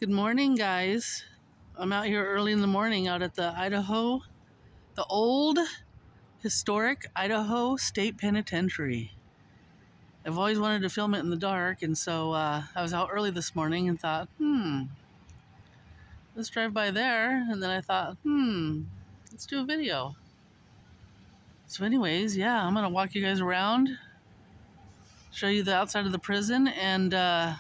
Good morning, guys. I'm out here early in the morning out at the Idaho, the old historic Idaho State Penitentiary. I've always wanted to film it in the dark, and so I was out early this morning and thought, let's drive by there. And then I thought, let's do a video. So, anyways, yeah, I'm gonna walk you guys around, show you the outside of the prison, and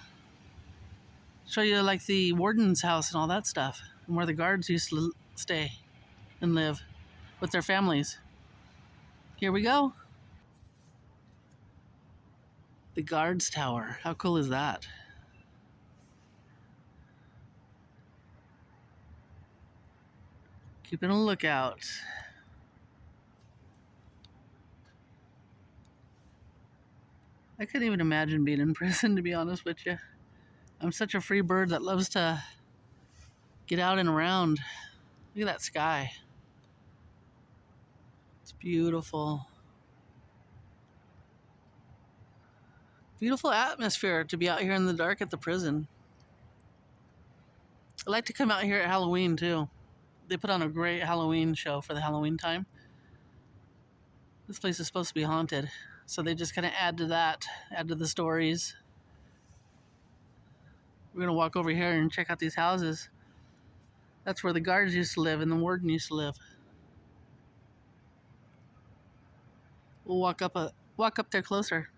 show you like the warden's house and all that stuff, and where the guards used to stay and live with their families. Here we go. The guards tower. How cool is that? Keeping a lookout. I couldn't even imagine being in prison, to be honest with you. I'm such a free bird that loves to get out and around. Look at that sky. It's beautiful. Beautiful atmosphere to be out here in the dark at the prison. I like to come out here at Halloween too. They put on a great Halloween show for the Halloween time. This place is supposed to be haunted, so they just kind of add to that, add to the stories. We're gonna walk over here and check out these houses. That's where the guards used to live and the warden used to live. We'll walk up there closer.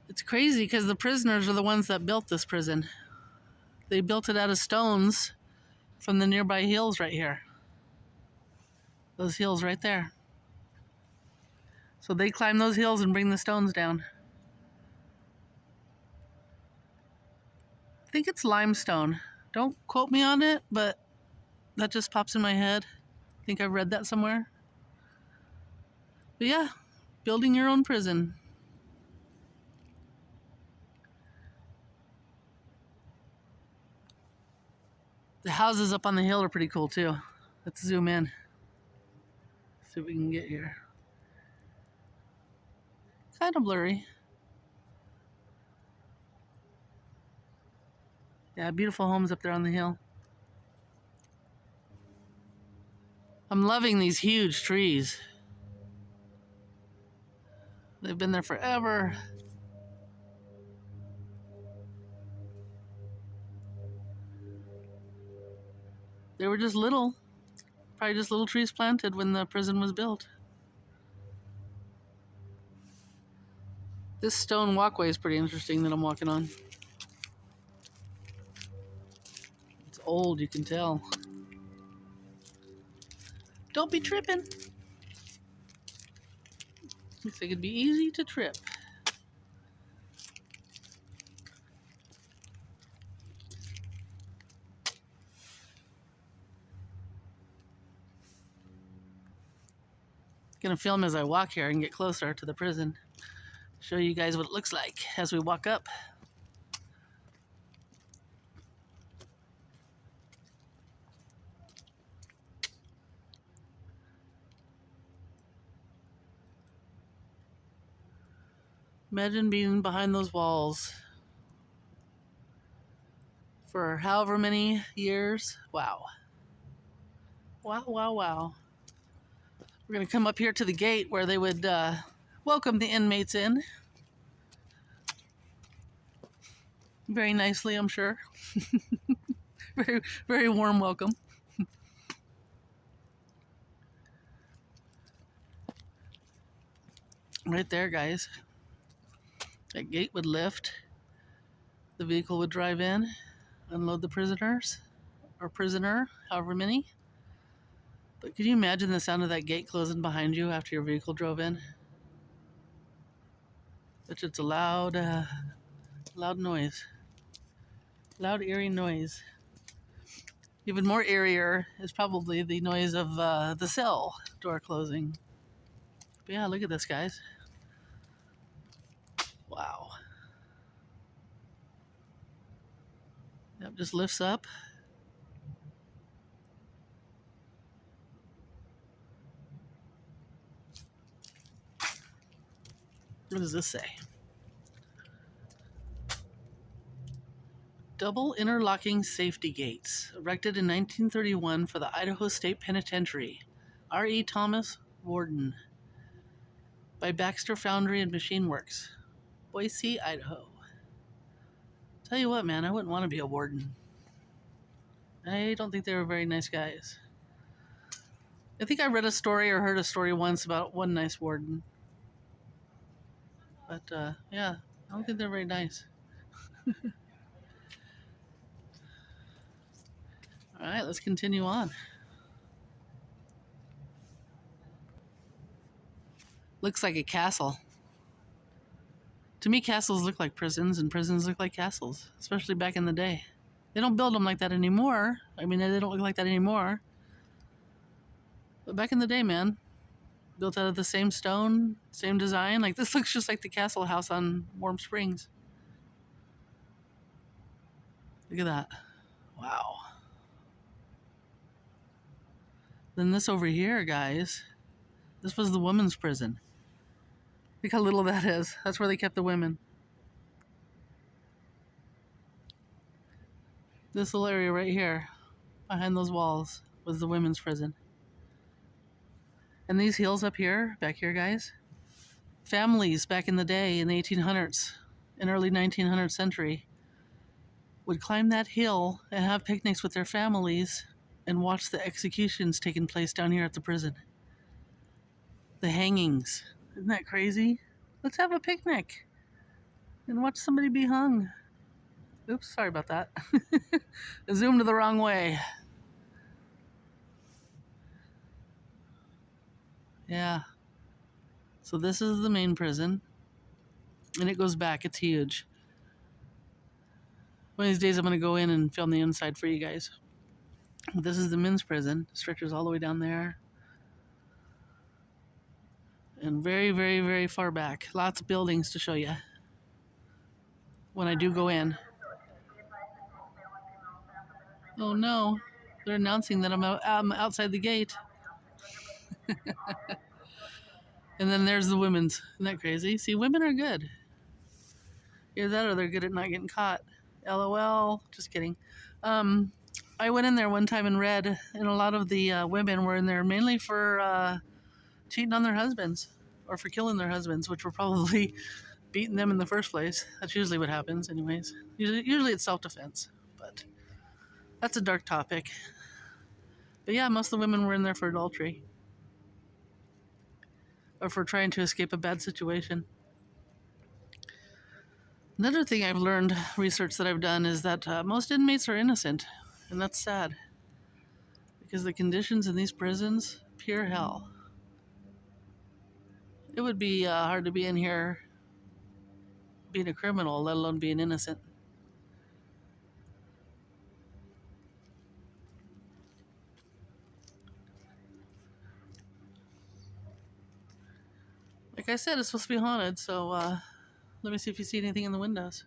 It's crazy because the prisoners are the ones that built this prison. They built it out of stones from the nearby hills right here. Those hills right there. So they climb those hills and bring the stones down. I think it's limestone. Don't quote me on it, but that just pops in my head. I think I've read that somewhere. But yeah, building your own prison. The houses up on the hill are pretty cool too. Let's zoom in. See what we can get here. Kind of blurry. Yeah, beautiful homes up there on the hill. I'm loving these huge trees. They've been there forever. They were just little, probably just little trees planted when the prison was built. This stone walkway is pretty interesting that I'm walking on. It's old, you can tell. Don't be tripping. Looks like it'd be easy to trip. Gonna film as I walk here and get closer to the prison. Show you guys what it looks like as we walk up. Imagine being behind those walls for however many years. Wow. Wow, wow, wow. We're gonna come up here to the gate where they would welcome the inmates in. Very nicely, I'm sure. Very, very warm welcome. Right there, guys. That gate would lift. The vehicle would drive in, unload the prisoners, or prisoner, however many. But could you imagine the sound of that gate closing behind you after your vehicle drove in? It's a loud, loud noise. Loud, eerie noise. Even more eerier is probably the noise of the cell door closing. But yeah, look at this, guys. Wow. Yep, just lifts up. What does this say? Double interlocking safety gates, erected in 1931 for the Idaho State Penitentiary. R.E. Thomas, Warden. By Baxter Foundry and Machine Works, Boise, Idaho. Tell you what, man, I wouldn't want to be a warden. I don't think they were very nice guys. I think I read a story or heard a story once about one nice warden. But, yeah, I don't think they're very nice. All right, let's continue on. Looks like a castle. To me, castles look like prisons, and prisons look like castles, especially back in the day. They don't build them like that anymore. I mean, they don't look like that anymore. But back in the day, man, built out of the same stone, same design. Like, this looks just like the castle house on Warm Springs. Look at that. Wow. Then this over here, guys, this was the women's prison. Look how little that is. That's where they kept the women. This little area right here, behind those walls, was the women's prison. And these hills up here, back here, guys, families back in the day in the 1800s and early 1900th century would climb that hill and have picnics with their families and watch the executions taking place down here at the prison. The hangings. Isn't that crazy? Let's have a picnic and watch somebody be hung. Oops, sorry about that. I zoomed the wrong way. Yeah. So this is the main prison. And it goes back. It's huge. One of these days I'm going to go in and film the inside for you guys. But this is the men's prison. Stretches all the way down there. And very, very, very far back. Lots of buildings to show you when I do go in. Oh no, they're announcing that I'm outside the gate. And then there's the women's. Isn't that crazy? See, women are good. Either that or they're good at not getting caught. LOL. Just kidding. I went in there one time and read, and a lot of the women were in there mainly for cheating on their husbands or for killing their husbands, which were probably beating them in the first place. That's usually what happens, anyways. Usually it's self-defense, but that's a dark topic. But yeah, most of the women were in there for adultery or for trying to escape a bad situation. Another thing I've learned, research that I've done, is that most inmates are innocent, and that's sad. Because the conditions in these prisons, pure hell. It would be hard to be in here being a criminal, let alone being innocent. Like I said, it's supposed to be haunted, so let me see if you see anything in the windows.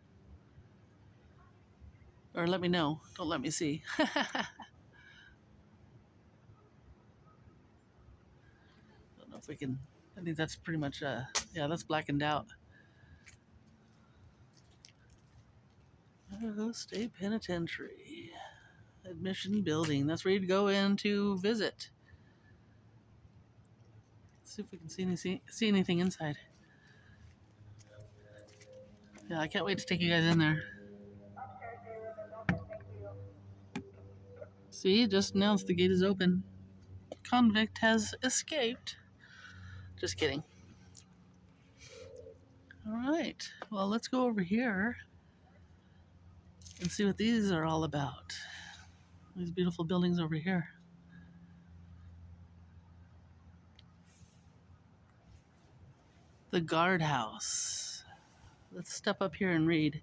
Or let me know. Don't let me see. Don't know if we can... I think that's pretty much... yeah, that's blackened out. Idaho State Penitentiary. Admission building. That's where you'd go in to visit. Let's see if we can see anything inside. Yeah, I can't wait to take you guys in there. See, just announced the gate is open. Convict has escaped. Just kidding. Alright, well, let's go over here and see what these are all about. These beautiful buildings over here. The guardhouse. Let's step up here and read.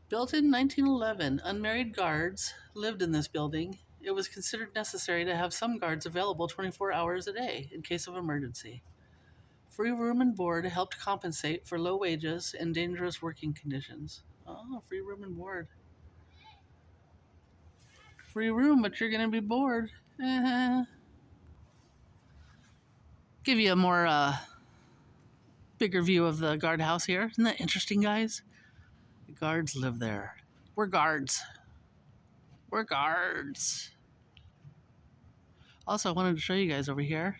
Built in 1911, unmarried guards lived in this building. It was considered necessary to have some guards available 24 hours a day in case of emergency. Free room and board helped compensate for low wages and dangerous working conditions. Oh, free room and board. Free room, but you're going to be bored. Give you a more bigger view of the guardhouse here. Isn't that interesting, guys? The guards live there. We're guards. We're guards. Also, I wanted to show you guys over here.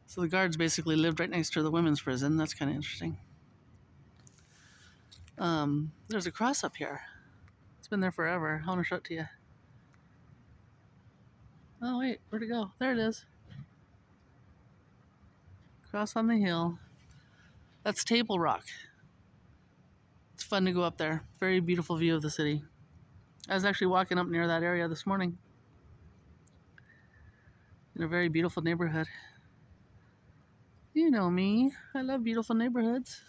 So the guards basically lived right next to the women's prison. That's kind of interesting. There's a cross up here. It's been there forever. I want to show it to you. Oh, wait. Where'd it go? There it is. Cross on the hill. That's Table Rock. It's fun to go up there. Very beautiful view of the city. I was actually walking up near that area this morning. In a very beautiful neighborhood. You know me. I love beautiful neighborhoods.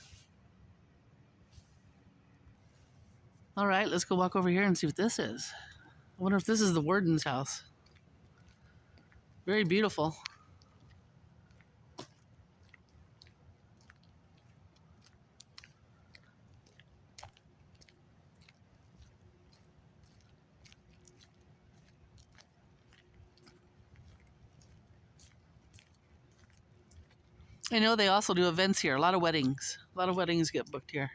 All right, let's go walk over here and see what this is. I wonder if this is the warden's house. Very beautiful. I know they also do events here. A lot of weddings. A lot of weddings get booked here.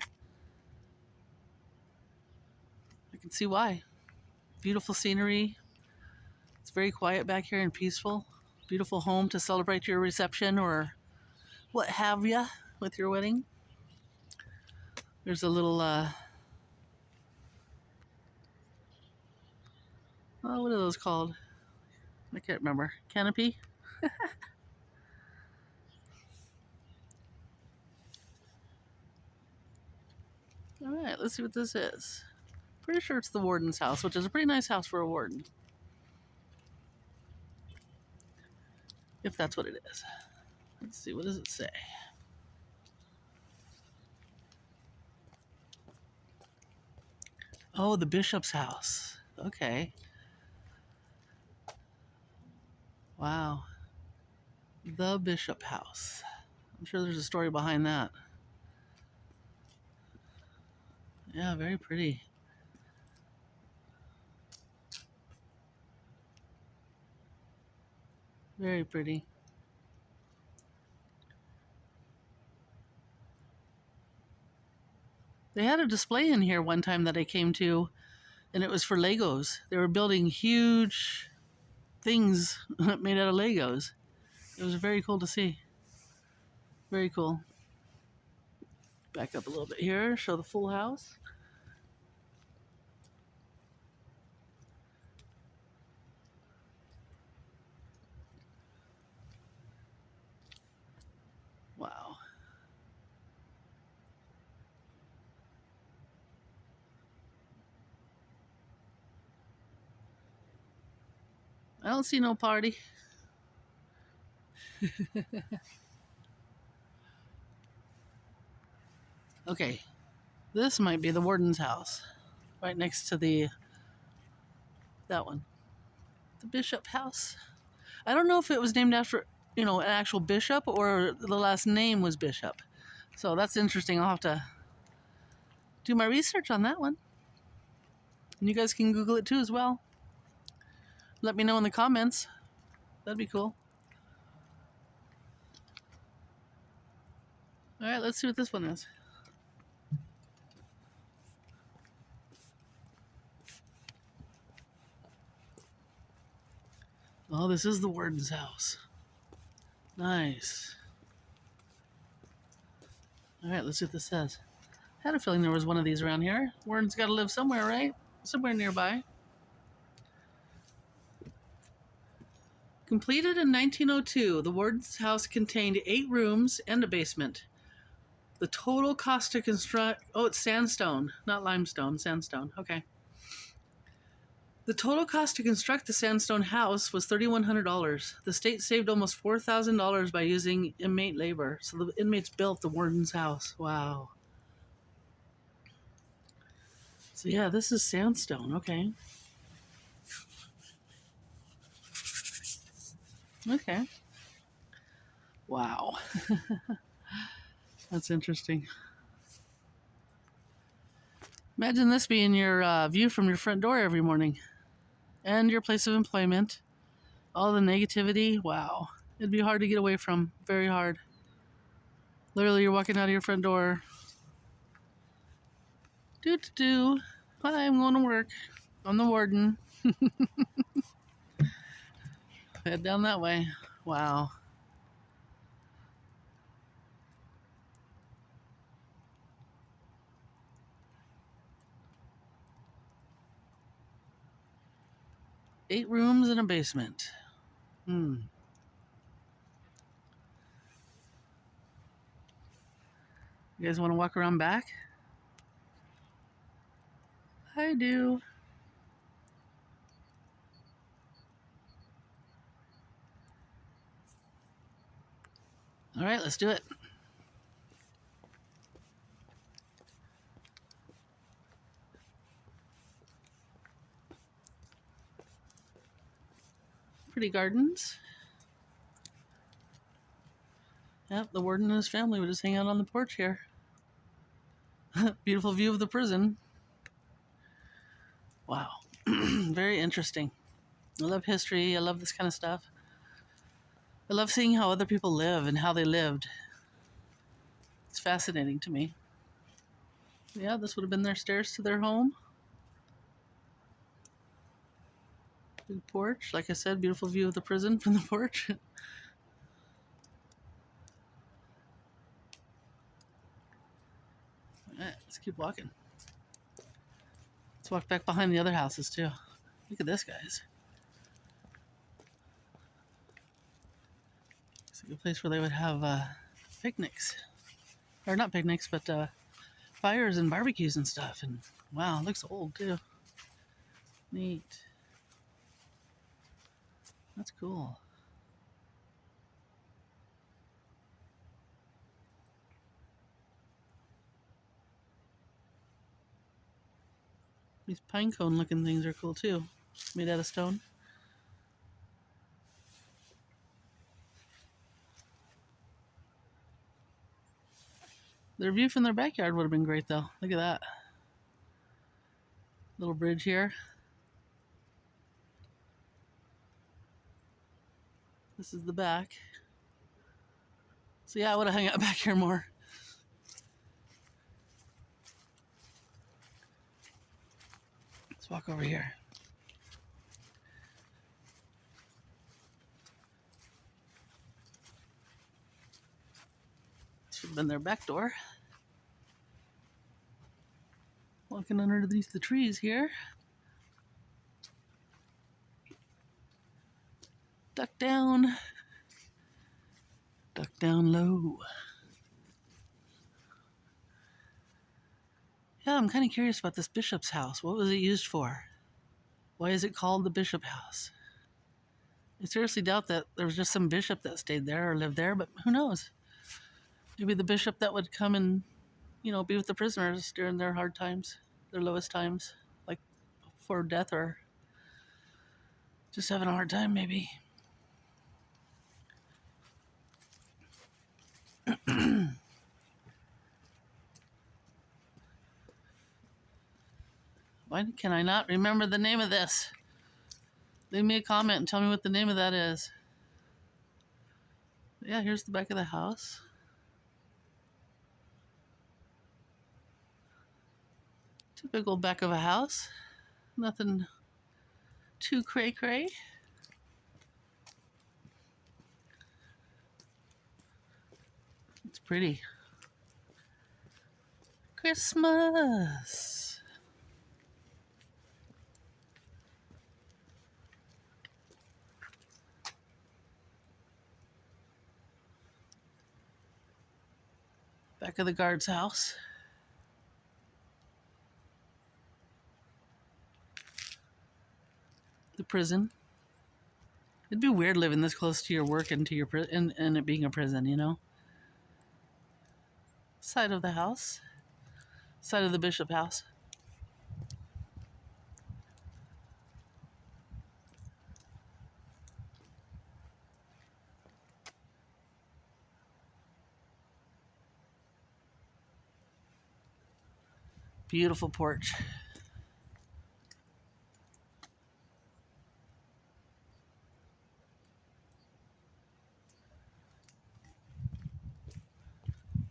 I can see why. Beautiful scenery. It's very quiet back here and peaceful. Beautiful home to celebrate your reception or what have you with your wedding. There's a little, oh, what are those called? I can't remember. Canopy? All right, let's see what this is. Pretty sure it's the warden's house, which is a pretty nice house for a warden. If that's what it is. Let's see, what does it say? Oh, the bishop's house. Okay. Wow. The bishop house. I'm sure there's a story behind that. Yeah, very pretty. Very pretty. They had a display in here one time that I came to, and it was for Legos. They were building huge things made out of Legos. It was very cool to see. Very cool. Back up a little bit here, show the full house. Wow. I don't see no party. Okay, this might be the warden's house. Right next to that one. The bishop house. I don't know if it was named after, an actual bishop or the last name was Bishop. So that's interesting. I'll have to do my research on that one. And you guys can Google it too as well. Let me know in the comments. That'd be cool. All right, let's see what this one is. Oh, this is the warden's house. Nice. All right, let's see what this says. I had a feeling there was one of these around here. Warden's got to live somewhere, right? Somewhere nearby. Completed in 1902, the warden's house contained 8 rooms and a basement. The total cost to construct... Oh, it's sandstone, not limestone, sandstone. Okay. The total cost to construct the sandstone house was $3,100. The state saved almost $4,000 by using inmate labor. So the inmates built the warden's house. Wow. So yeah, this is sandstone. Okay. Okay. Wow. That's interesting. Imagine this being your view from your front door every morning. And your place of employment. All the negativity. Wow. It'd be hard to get away from. Very hard. Literally, you're walking out of your front door. Do. Hi, I'm going to work. I'm the warden. Head down that way. Wow. Eight rooms and a basement. You guys want to walk around back? I do. All right, let's do it. Pretty gardens. Yep, the warden and his family would just hang out on the porch here. Beautiful view of the prison. Wow. Very interesting. I love history. I love this kind of stuff. I love seeing how other people live and how they lived. It's fascinating to me. Yeah, this would have been their stairs to their home. Big porch. Like I said, beautiful view of the prison from the porch. All right, let's keep walking. Let's walk back behind the other houses too. Look at this, guys. It's like a place where they would have picnics. Or not picnics, but fires and barbecues and stuff. And wow, it looks old too. Neat. That's cool. These pine cone looking things are cool too. Made out of stone. Their view from their backyard would have been great though. Look at that. Little bridge here. This is the back. So yeah, I would have hung out back here more. Let's walk over here. This should have been their back door. Walking underneath the trees here. Duck down. Duck down low. Yeah, I'm kind of curious about this bishop's house. What was it used for? Why is it called the bishop house? I seriously doubt that there was just some bishop that stayed there or lived there, but who knows? Maybe the bishop that would come and, be with the prisoners during their hard times, their lowest times, like before death or just having a hard time, maybe. Why can I not remember the name of this? Leave me a comment and tell me what the name of that is. Yeah, here's the back of the house. Typical back of a house. Nothing too cray-cray. It's pretty. Christmas. Back of the guard's house. The prison. It'd be weird living this close to your work and to your and it being a prison, Side of the house. Side of the bishop house. Beautiful porch.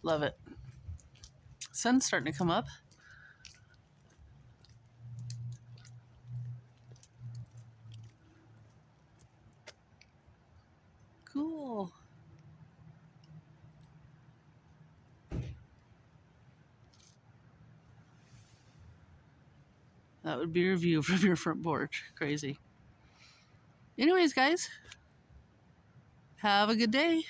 Love it. Sun's starting to come up. Cool. That would be your view from your front porch. Crazy. Anyways, guys, have a good day.